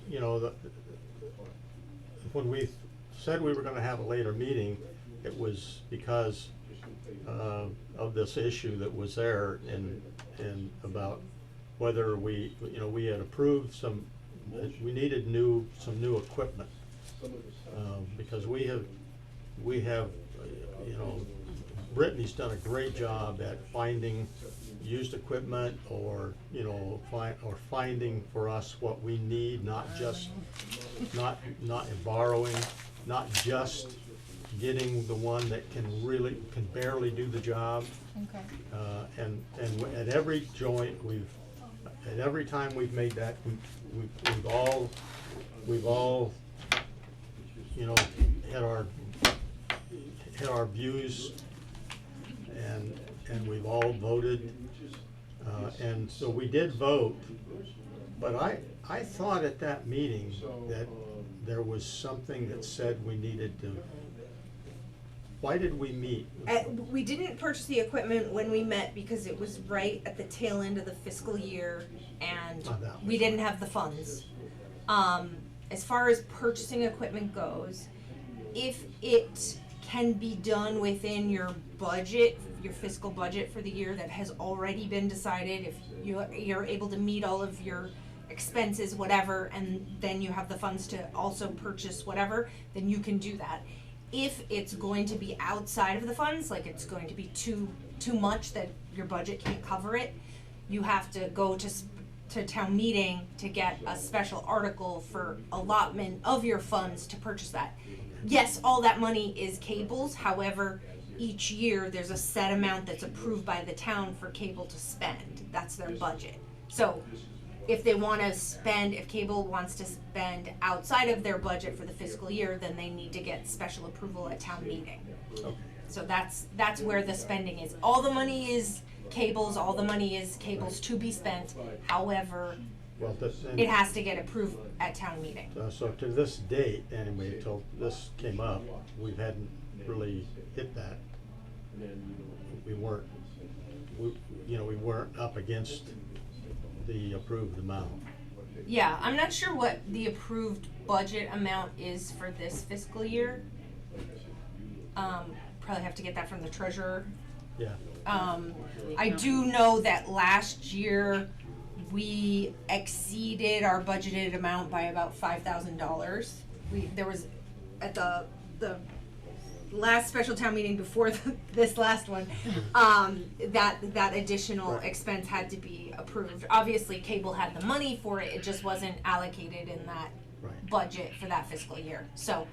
you know, when we said we were gonna have a later meeting, it was because of this issue that was there and about whether we, you know, we had approved we needed some new equipment. Because we have, you know, Brittany's done a great job at finding used equipment or, you know, finding for us what we need, not in borrowing, not just getting the one that can barely do the job. Okay. And at every joint, at every time we've made that, we've all, you know, had our views, and we've all voted, and so we did vote, but I thought at that meeting that there was something that said we needed to. Why did we meet? We didn't purchase the equipment when we met because it was right at the tail end of the fiscal year and we didn't have the funds. As far as purchasing equipment goes, if it can be done within your budget, your fiscal budget for the year that has already been decided, if you're able to meet all of your expenses, whatever, and then you have the funds to also purchase whatever, then you can do that. If it's going to be outside of the funds, like it's going to be too much that your budget can't cover it, you have to go to town meeting to get a special article for allotment of your funds to purchase that. Yes, all that money is cable's, however, each year there's a set amount that's approved by the town for cable to spend. That's their budget. So if they want to spend, if cable wants to spend outside of their budget for the fiscal year, then they need to get special approval at town meeting. Okay. So that's where the spending is. All the money is cable's, all the money is cable's to be spent. However, Well, it has to get approved at town meeting. So to this date, anyway, till this came up, we hadn't really hit that. We weren't up against the approved amount. Yeah, I'm not sure what the approved budget amount is for this fiscal year. Probably have to get that from the treasurer. Yeah. I do know that last year we exceeded our budgeted amount by about $5,000. There was at the last special town meeting before this last one, that additional expense had to be approved. Obviously, cable had the money for it; it just wasn't allocated in that budget for that fiscal year. So,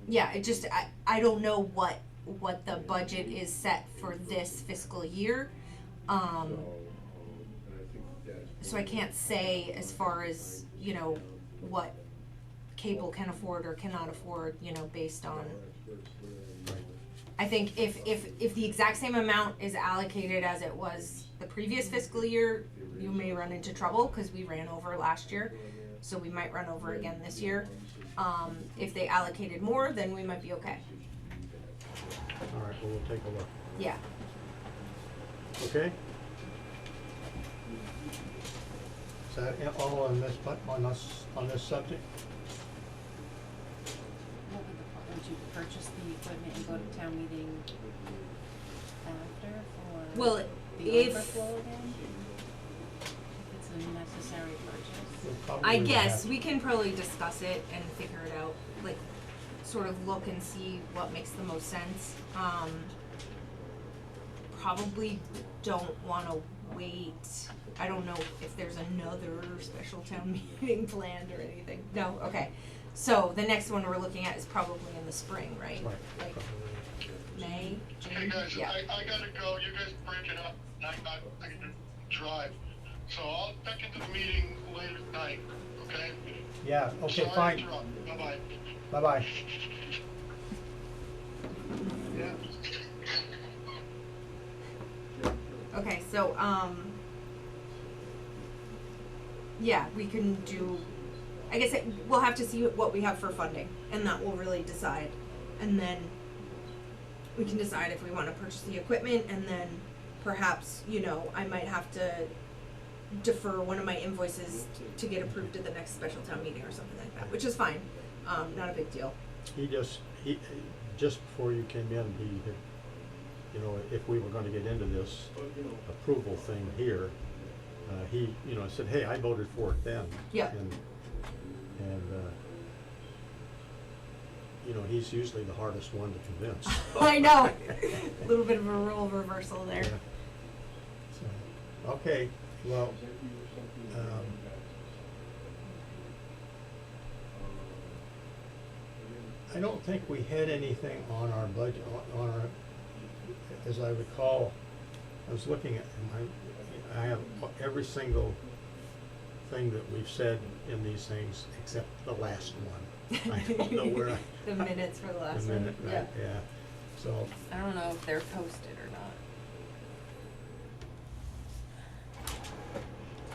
yeah, it just I don't know what the budget is set for this fiscal year. So I can't say as far as, you know, what cable can afford or cannot afford, you know, based on. I think if the exact same amount is allocated as it was the previous fiscal year, you may run into trouble because we ran over last year, so we might run over again this year. If they allocated more, then we might be okay. All right, well, we'll take a look. Yeah. Okay? Is that all on this subject? What would you purchase the equipment and go to town meeting after for Well, the if overflow again? If it's a necessary purchase? We'll probably I guess have- we can probably discuss it and figure it out, like, sort of look and see what makes the most sense. Probably don't wanna wait. I don't know if there's another special town meeting planned or anything. No, okay. So the next one we're looking at is probably in the spring, right? Right. Like May, June? Hey guys, Yeah. I gotta go. You guys break it up. I can drive. So I'll check into the meeting later tonight, okay? Yeah, okay, Sorry to fine. interrupt. Bye-bye. Bye-bye. Yeah. Okay, so, yeah, we can do, I guess we'll have to see what we have for funding, and that will really decide. And then we can decide if we wanna purchase the equipment, and then perhaps, you know, I might have to defer one of my invoices to get approved at the next special town meeting or something like that, which is fine, not a big deal. He just before you came in, he had, you know, if we were gonna get into this approval thing here, he, you know, said, hey, I voted for it then. Yeah. And, you know, he's usually the hardest one to convince. I know, a little bit of a role reversal there. Yeah. So, okay, well, I don't think we had anything on our budget, on our, as I recall, I was looking at, I have every single thing that we've said in these things except the last one. I don't know where The minutes for the last the one, minute, right, yeah, so, I don't know if they're posted or not.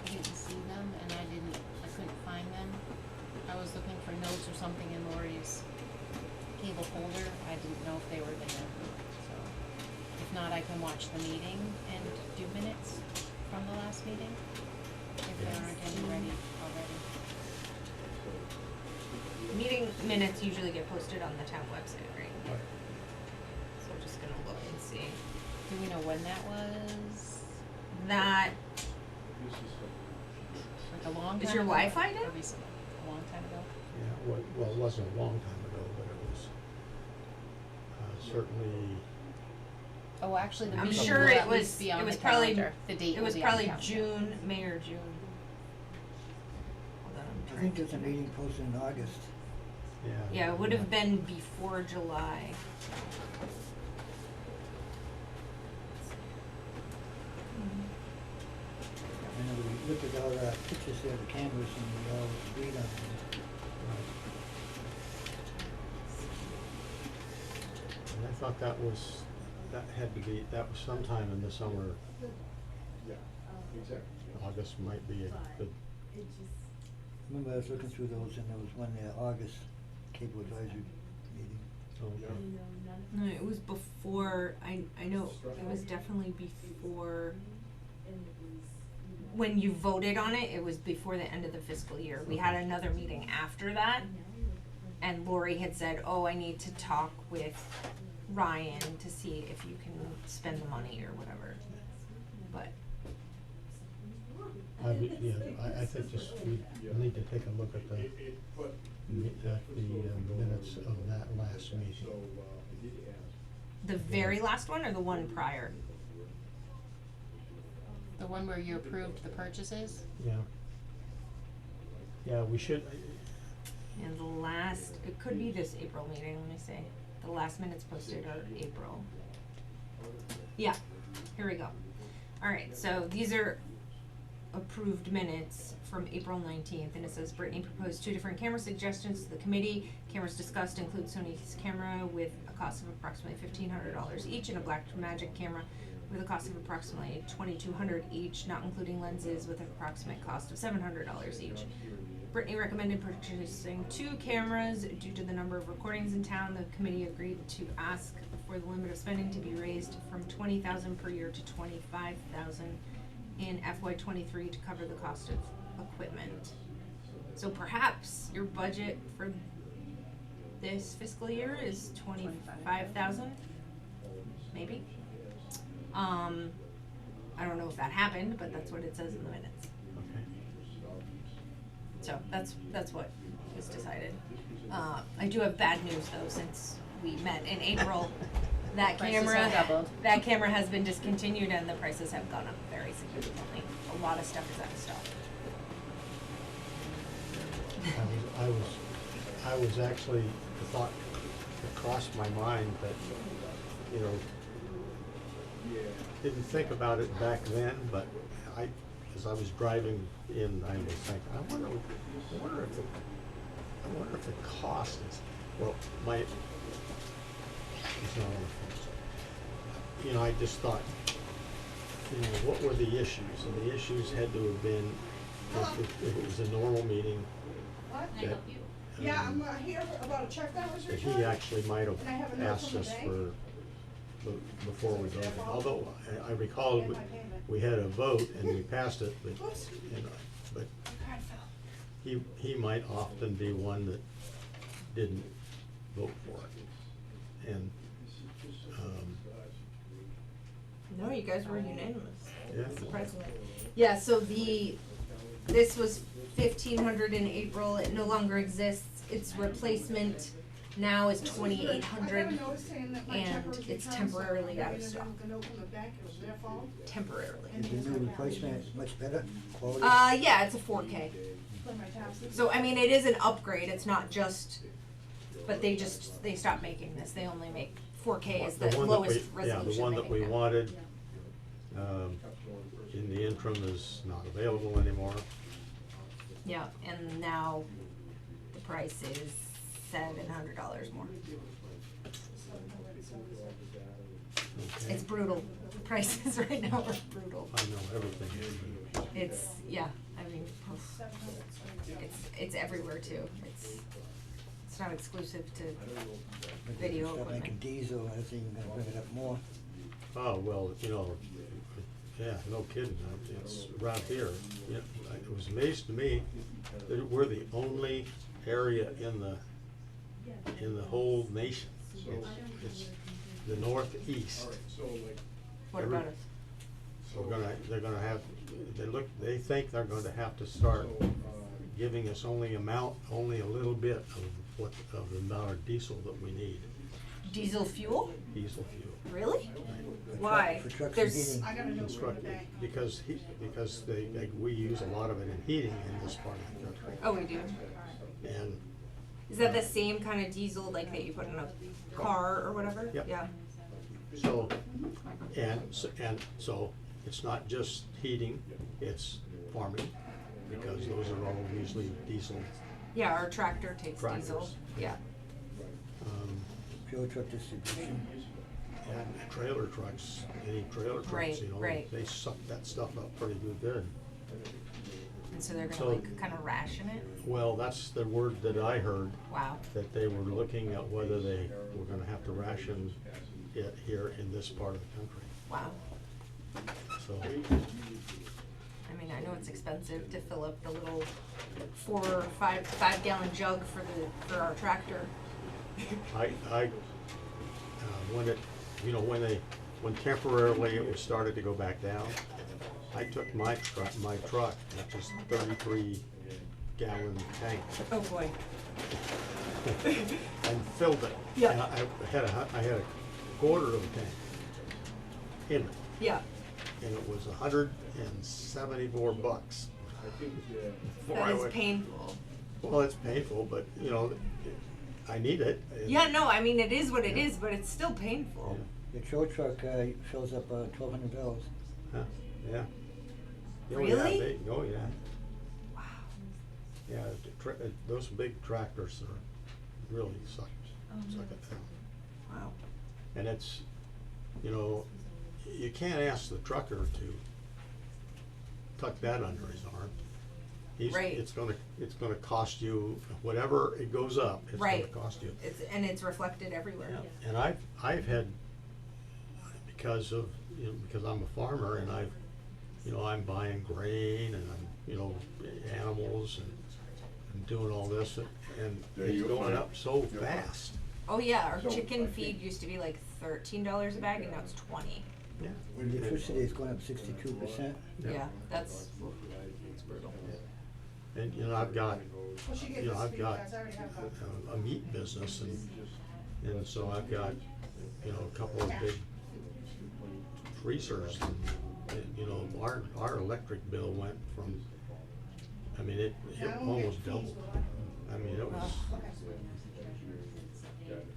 I didn't see them and I couldn't find them. I was looking for notes or something in Lori's cable folder. I didn't know if they were there, so. If not, I can watch the meeting and do minutes from the last meeting, if there aren't any ready already. Meeting minutes usually get posted on the town website, right? right. So we're just gonna look and see. Do we know when that was? That, Like a long time ago? Is your Wi-Fi or down? recently? A long time ago? Yeah, well, it wasn't a long time ago, but it was, certainly, Oh, actually, the I'm meeting sure will it at was, least be on it was the probably, calendar. The date it will was be on the probably calendar. June, May or June. Hold on, I'm I trying think to there's a think. meeting posted in August. yeah. Yeah, it would have been before July. I know we looked at our pictures there, the cameras, and we all agreed on them. And I thought that had to be, that was sometime in the summer. August might be a good, Remember I was looking through those and there was one there, August cable advisory meeting. okay. No, it was before, I know, it was definitely before, when you voted on it, it was before the end of the fiscal year. We had another meeting after that, and Lori had said, oh, I need to talk with Ryan to see if you can spend the money or whatever, but. I think just, we need to take a look at the minutes of that last meeting. The very last one or the one prior? The one where you approved the purchases? Yeah. Yeah, we should, And the last, it could be this April meeting, let me see. The last minutes posted are April. Yeah, here we go. Alright, so these are approved minutes from April 19th, and it says Brittany proposed 2 different camera suggestions to the committee. Cameras discussed include Sony's camera with a cost of approximately $1,500 each, and a Blackmagic camera with a cost of approximately $2,200 each, not including lenses, with an approximate cost of $700 each. Brittany recommended purchasing 2 cameras due to the number of recordings in town. The committee agreed to ask for the limit of spending to be raised from $20,000 per year to $25,000 in FY23 to cover the cost of equipment. So perhaps your budget for this fiscal year is $25,000, maybe. I don't know if that happened, but that's what it says in the minutes. okay. So that's what was decided. I do have bad news though, since we met in April. That Prices camera, have doubled. that camera has been discontinued and the prices have gone up very significantly. A lot of stuff is out of stock. I was actually, the thought that crossed my mind that, you know, didn't think about it back then, but as I was driving in, I was thinking, I wonder if the cost is, well, it's not on the phone. You know, I just thought, you know, what were the issues? And the issues had to have been, if it was a normal meeting, What? that, Yeah, I'm here about a check that was that returned. he actually might have And I have a note asked from the us bank. before we voted. Although I recall, And my payment. we had a vote and we passed it, but, you know, but Card fell. he might often be one that didn't vote for it. And, No, you guys were unanimous. yeah, Surprisingly. Yeah, so this was 1,500 in April, it no longer exists, its replacement now is 2,800 I got a notice saying that my and check was it's returned, so temporarily out of I didn't stock. have a note from the bank, it was their fault. temporarily. Is the new replacement much better quality? Yeah, it's a 4K. For my taxes. So, I mean, it is an upgrade, it's not just, but they stopped making this, they only make 4K is the one that lowest we- yeah, resolution the one they that we make now. wanted, in the interim is not available anymore. Yeah, and now the price is $700 more. Okay. It's brutal, the prices right now are brutal. I know everything. It's, yeah, I mean, oof. It's everywhere too, it's not exclusive to But video Start making equipment. diesel, I think you're gonna bring it up more. Oh, well, you know, yeah, no kidding, it's around here, you know, it was amazing to me that we're the only area in the whole nation. It's the northeast. What about us? They're gonna have, they think they're going to have to start giving us only a little bit of the amount of diesel that we need, Diesel fuel? diesel fuel. Really? For Why? For trucks and There's- heating. I got a note from the Constructed, bank. because we use a lot of it in heating in this part of the country. Oh, we do. And, Is that the same kind of diesel like that you put in a car or whatever? Yep. Yeah. so, and so, it's not just heating, it's farming, because those are all usually diesel. Yeah, our tractor takes diesel. Tractors. Yeah. Fuel truck distribution. And trailer trucks, any trailer trucks, Right, you know, right. they suck that stuff up pretty good. And so they're gonna So- like kind of ration it? Well, that's the word that I heard, Wow. that they were looking at whether they were gonna have to ration it here in this part of the country, Wow. so. I mean, I know it's expensive to fill up the little 4 or 5 gallon jug for our tractor. When it, you know, when temporarily it was started to go back down, I took my truck, which is 33 gallon tank, Oh, boy. and filled it. Yeah. And I had a quarter of a tank in it, Yeah. and it was $174 bucks. That is painful. Well, it's painful, but, you know, I need it. Yeah, no, I mean, it is what it Yeah. is, but it's still painful. The tow truck, fills up, $1,200. Huh, yeah. Oh, yeah, Really? oh, yeah. Wow. Yeah, those big tractors are really suck it down. Wow. And it's, you know, you can't ask the trucker to tuck that under his arm. Right. It's gonna cost you, whatever it goes up, it's gonna Right. cost you. It's reflected everywhere. Yeah, and I've had, because I'm a farmer and I'm buying grain and animals and doing all this, and it's going up so fast. Oh yeah, our chicken feed used to be like $13 a bag, and now it's 20. Yeah. Electricity is going up 62%. Yeah, that's it's brutal. And, I've got, Well, she gave this I've to you got guys, I already have that. a meat business, and so I've got, a couple of big freezers, and, our electric bill went from, it almost doubled. It was,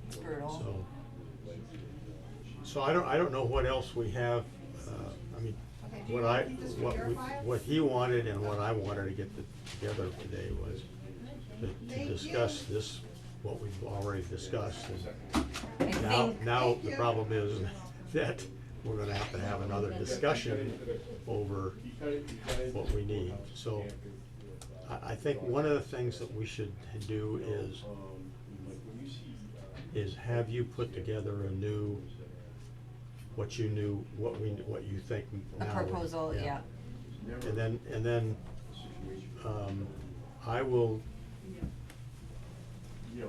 It's brutal. so I don't know what else we have, Okay, do you want this to verify it? what he wanted and what I wanted to get together today was to Thank discuss you. this, what we've already discussed. And I think now Thank the you. problem is that we're gonna have to have another discussion over what we need. So I think one of the things that we should do is have you put together a new what you knew, what you think A now would- proposal, yeah. And then, I will, I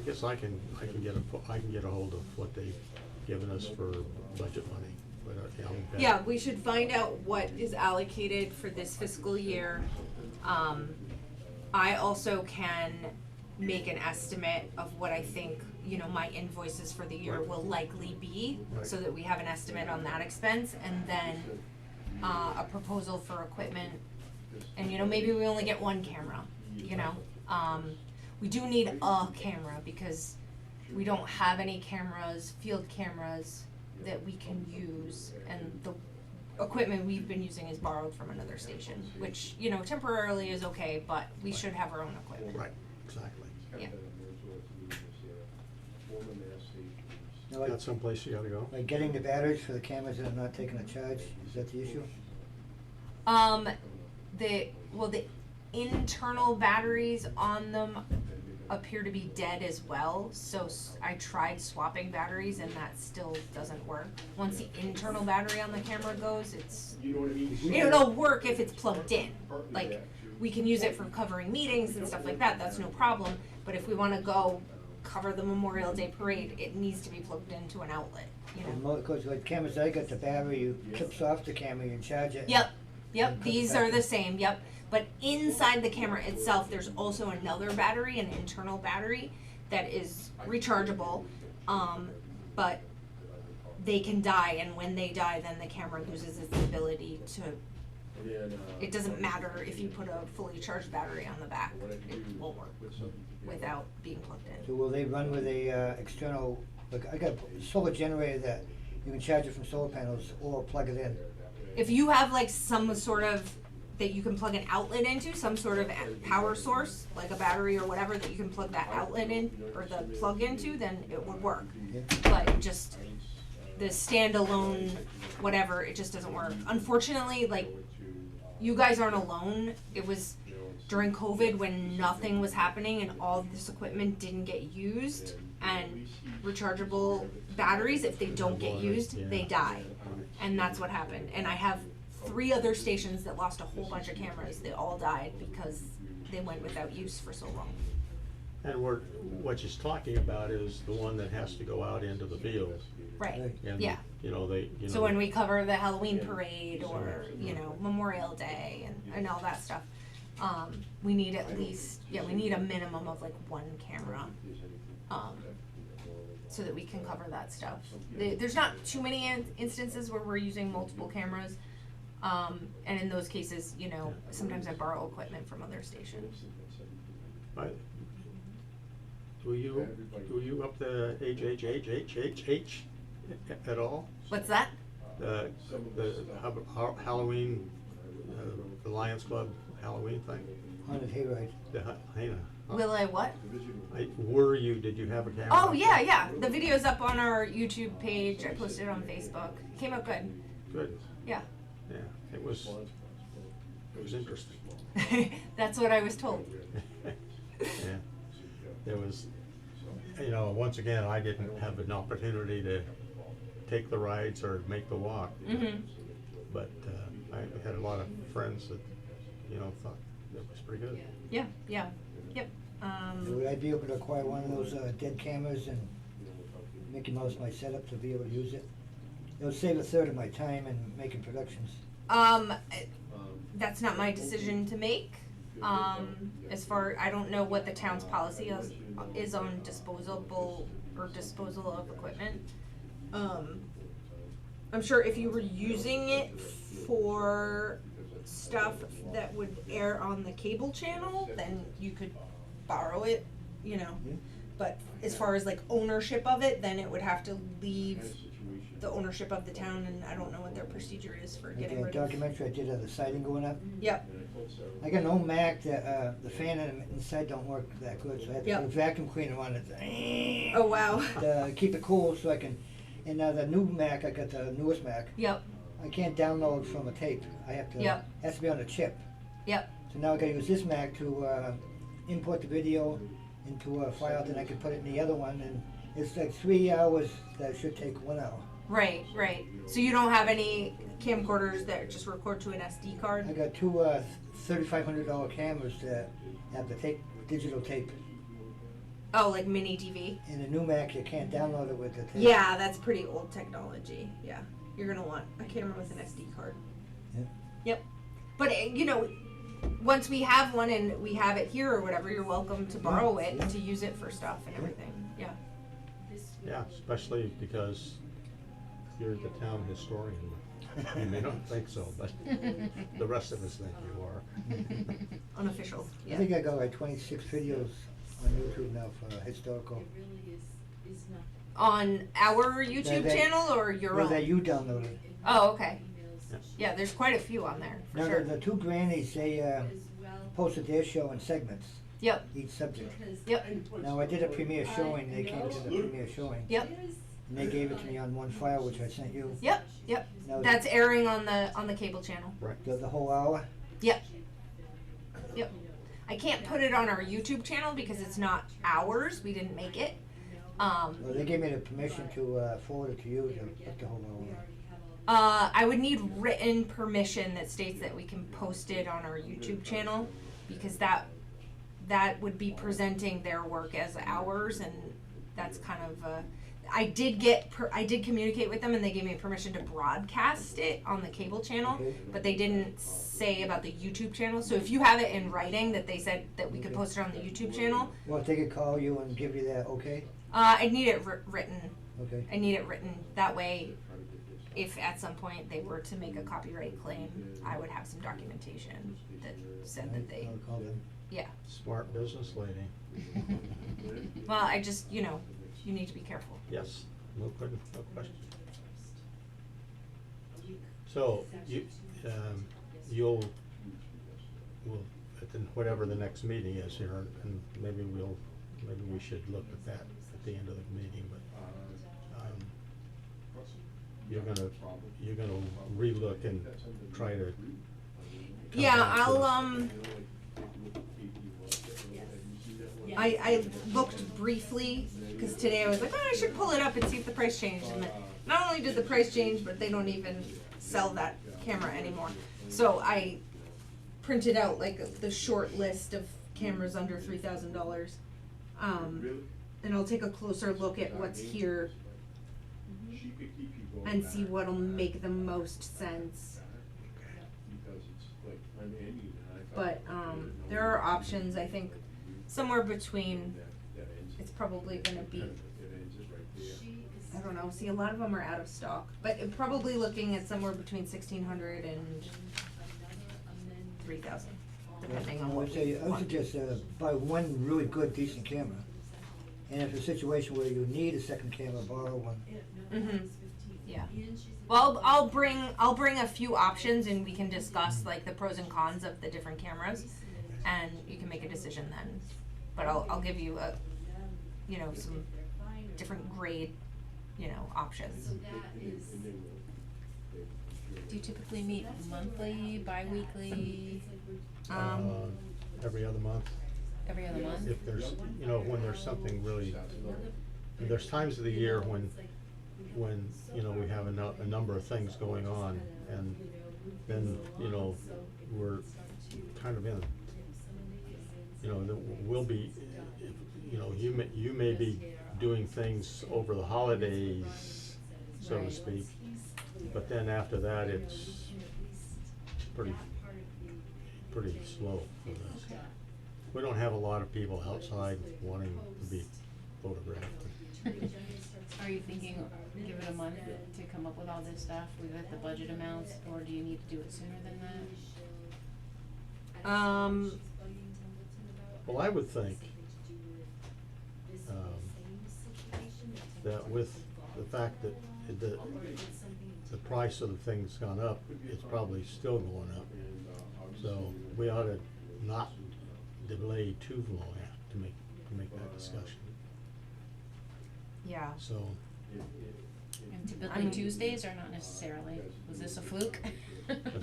guess I can get a hold of what they've given us for budget money, but, Yeah, we should find out what is allocated for this fiscal year. I also can make an estimate of what I think, my invoices for the year will likely be, so Right. that we have an estimate on that expense, and then, a proposal for equipment. And, maybe we only get one camera, we do need a camera, because we don't have any cameras, field cameras, that we can use, and the equipment we've been using is borrowed from another station, which, temporarily is okay, but we should have our own equipment. right, exactly. Yeah. Now, like, Got someplace you gotta go? like getting the batteries for the cameras that are not taking a charge, is that the issue? The internal batteries on them appear to be dead as well, so I tried swapping batteries and that still doesn't work. Once the internal battery on the camera goes, it'll work if it's plugged in. Like, we can use it for covering meetings and stuff like that, that's no problem, but if we wanna go cover the Memorial Day parade, it needs to be plugged into an outlet, Because like cameras I got, the battery clips off the camera, you can charge it. Yep, these are the same, yep. But inside the camera itself, there's also another battery, an internal battery, that is rechargeable, but they can die, and when they die, then the camera loses its ability to, it doesn't matter if you put a fully charged battery on the back, it won't work without being plugged in. So will they run with a external, like I got a solar generator that you can charge it from solar panels or plug it in? If you have like some sort of, that you can plug an outlet into, some sort of power source, like a battery or whatever, that you can plug that outlet in, or the plug into, then it would work. Yeah. But just the standalone, whatever, it just doesn't work. Unfortunately, like, you guys aren't alone. It was during COVID when nothing was happening and all this equipment didn't get used, and rechargeable batteries, if they don't get used, they die. And that's what happened. And I have 3 other stations that lost a whole bunch of cameras. They all died because they went without use for so long. And what she's talking about is the one that has to go out into the field. Right, And, yeah. So when we cover the Halloween parade or, Memorial Day and all that stuff, we need at least, we need a minimum of like 1 camera, so that we can cover that stuff. There's not too many instances where we're using multiple cameras, and in those cases, sometimes I borrow equipment from other stations. Do you up the HHHHH at all? What's that? The Halloween, the Lions Club Halloween thing? Haunted hayride. Will I what? Did you have a camera? Oh, yeah. The video's up on our YouTube page. I posted it on Facebook. Came out good. Good, Yeah. yeah, it was interesting. That's what I was told. Yeah, there was, once again, I didn't have an opportunity to take the rides or make the walk. Mm-hmm. But I had a lot of friends that, thought it was pretty good. Yeah. Yep. Would I be able to acquire one of those dead cameras and Mickey Mouse my setup to be able to use it? It would save a third of my time in making productions. That's not my decision to make. I don't know what the town's policy is on disposal of equipment. I'm sure if you were using it for stuff that would air on the cable channel, then you could borrow it, But as far as like ownership of it, then it would have to leave the ownership of the town, and I don't know what their procedure is for getting Like rid a of. documentary I did of the siding going up. Yep. I got an old Mac that the fan inside don't work that good, so I had to Yep. put a vacuum cleaner on it Oh, wow. to keep it cool so I can. And the new Mac, I got the newest Mac. Yep. I can't download from a tape. I have to. Yep. It has to be on a chip. Yep. So now I gotta use this Mac to import the video into a file, then I can put it in the other one, and It's like 3 hours that should take 1 hour. Right, right. So you don't have any camcorders that just record to an SD I card? got two $3,500 cameras that have the digital tape. Oh, like mini DV? In the new Mac, you can't download it with the tape. Yeah, that's pretty old technology. Yeah. You're gonna want a camera with an SD card. Yeah. Yep. But, you know, once we have one and we have it here or whatever, you're welcome to borrow it to use it for stuff and everything. Yeah. Yeah, especially because you're the town historian. You may not think so, but the rest of us think you are. Unofficial. I Yeah. think I got like 26 videos on YouTube now for historical. On our YouTube That- channel or your Well, own? that you downloaded. Oh, okay. Yeah. Yeah, there's quite a few on there, for Now, sure. the two grannies, they posted their show in segments, Yep, each subject. yep, Now, I did a premiere showing, they came to the premiere showing, yep, and they gave it to me on one file, which I sent you. yep, yep. Now, That's airing on the cable channel. the whole hour. Yep. Yep. I can't put it on our YouTube channel because it's not ours. We didn't make it. Well, they gave me the permission to forward it to you to put the whole hour. I would need written permission that states that we can post it on our YouTube channel because that would be presenting their work as ours, and that's kind of I did communicate with them, and they gave me permission to broadcast it on the cable channel, Okay. but they didn't say about the YouTube channel. So if you have it in writing that they said that we could Okay. post it on the YouTube channel, Well, if they could call you and give you that, okay? I need it written. Okay. I need it written. That way, if at some point they were to make a copyright claim, I would have some documentation that said that they, I'll call them. yeah. Smart business lady. Well, I just, you know, you need to be careful. Yes, no question. So, you'll, at whatever the next meeting is here, and maybe we should look at that at the end of the meeting, but, you're gonna relook and try to. come Yeah, back to I'll, us. I looked briefly, because today I was like, oh, I should pull it up and see if the price changed. And then not only did the price change, but they don't even sell that camera anymore. So I printed out like the short list of cameras under $3,000. And I'll take a closer look at what's here and see what'll make the most sense. But there are options, I think, somewhere between, it's probably gonna be, I don't know, see, a lot of them are out of stock, but probably looking at somewhere between 1,600 and 3,000, depending on I what would say, you I would want. suggest buy one really good, decent camera. And if it's a situation where you need a second camera, borrow one. Mhm. Yeah. Well, I'll bring a few options and we can discuss like the pros and cons of the different cameras, and you can make a decision then. But I'll give you some different grade, options. Do you typically meet monthly, bi-weekly, Every other month. every other month? If there's, when there's something really, there's times of the year when, we have a number of things going on, and then, we're kind of in, we'll be, you may be doing things over the holidays, so to speak, but then after that, it's pretty slow for this. We don't have a lot of people outside wanting to be photographed. Are you thinking, give it a month to come up with all this stuff? We got the budget amounts, or do you need to do it sooner than that? Well, I would think, that with the fact that the price of the thing's gone up, it's probably still going up. So we ought to not delay too long to make that discussion. Yeah. So, And typically Tuesdays or not necessarily? Was this a fluke?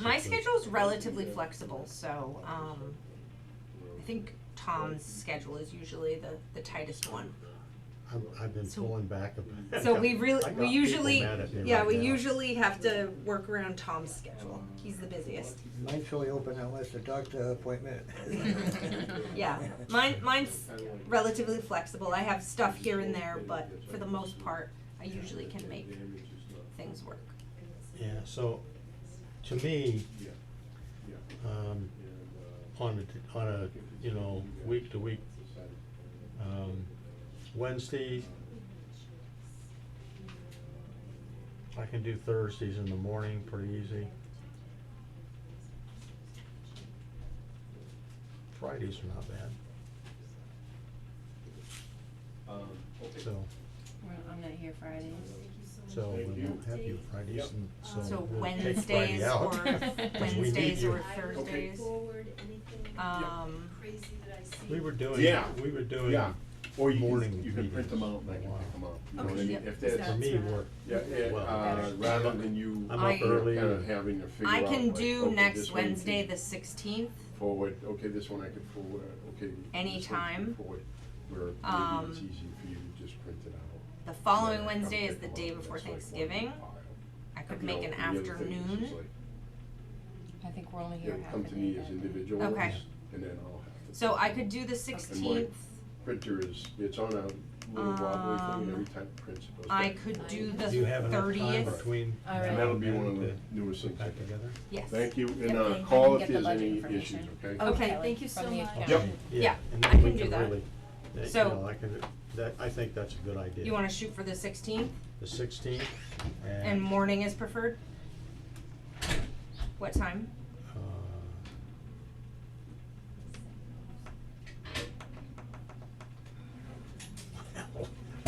My schedule's relatively flexible, so I think Tom's schedule is usually the tightest one. I've been So- pulling back. So we I really, got we people usually, mad at me yeah, right we now. usually have to work around Tom's schedule. He's the busiest. Mine's fully open unless the doctor appointment. Yeah, mine's relatively flexible. I have stuff here and there, but for the most part, I usually can make things work. Yeah, so, to me, on a, you know, week to week, Wednesday, I can do Thursdays in the morning pretty easy. Fridays are not bad, so, I'm not here Fridays. so we won't have you Fridays, and so So we'll take Friday Wednesdays out. or 'cause we need Wednesdays you. or Thursdays. Forward anything crazy that I see. We were doing, Yeah. yeah, Or you morning can, you can print them out and I meetings. can pick them up, you know what I Okay, mean, yep. if Is that's, for me, work yeah, well. rather than you I'm I- up early. kinda having to figure out. I can like, do okay, next this one you Wednesday, can the 16th. Forward, okay, this one I can forward, okay. this one you can Anytime. forward, where maybe Um, it's easy for you to just print it out. The following Yeah, Wednesday come is the pick day them up, before that's like one Thanksgiving. pile. I could You make know, an the other thing is afternoon. just like, I think we're only you here know, half come a to day me that as day. individuals, Okay. and then I'll have to. So I could do the 16th. Printer is, it's on a little wobbly thing, and every Um, time it prints, it goes I back. could do the Do you have enough time 30th. between? All right. And that'll be one of now the to newest put things. back together? Yes. Thank you, Yep, and and you call can if get the there's budget any information. issues, okay? Okay, Kelly, thank you from so the much. accountant. Yep. Yeah, and I then can we do can that. really, you So- know, I think that's a good idea. You wanna shoot for the 16th The 16th, and morning is preferred? What time? uh,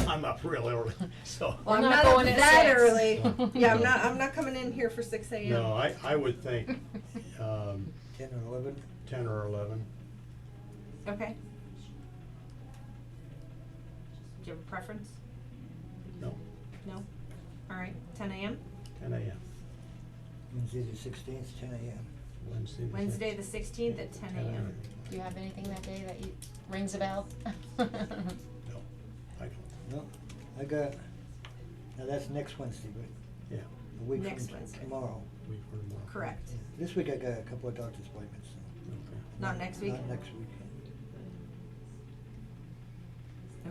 I'm up real early, so. Well, I'm I'm not not going up at that 6. early. Yeah, I'm not coming in here for 6 a.m. No, I would think, 10 or 11? 10 or 11. Okay. Do you have a preference? No, No? Alright, 10 a.m.? 10 a.m. Wednesday the 16th, 10 a.m. Wednesday. the Wednesday 16th. the 16th at 10 a.m. Do you have anything that day that you, rings a bell? No, I don't, No, I got, now that's next Wednesday, but yeah, a week Next from Wednesday. tomorrow. week or tomorrow. Correct. Yeah. This week I got a couple of doctor's appointments, so. Okay. Not next week? Not next week.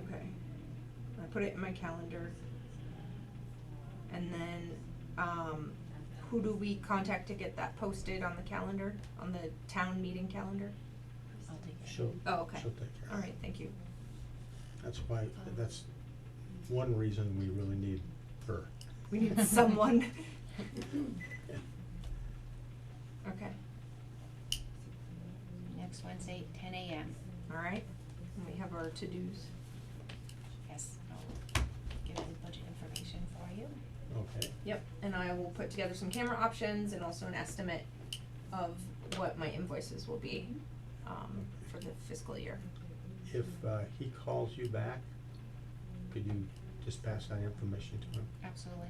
Okay. I put it in my calendar. And then, who do we contact to get that posted on the calendar, on the town meeting calendar? I'll take it. She'll, Oh, okay. she'll take care of it. Alright, thank you. That's why, that's one reason we really need her. We need someone. Yeah. Okay, Next Wednesday, 10 a.m. alright. And we have our to-dos. Yes, I'll get the budget information for you. Okay, Yep, and I will put together some camera options and also an estimate of what my invoices will be, for the fiscal year. if, he calls you back, could you just pass that information to him? Absolutely.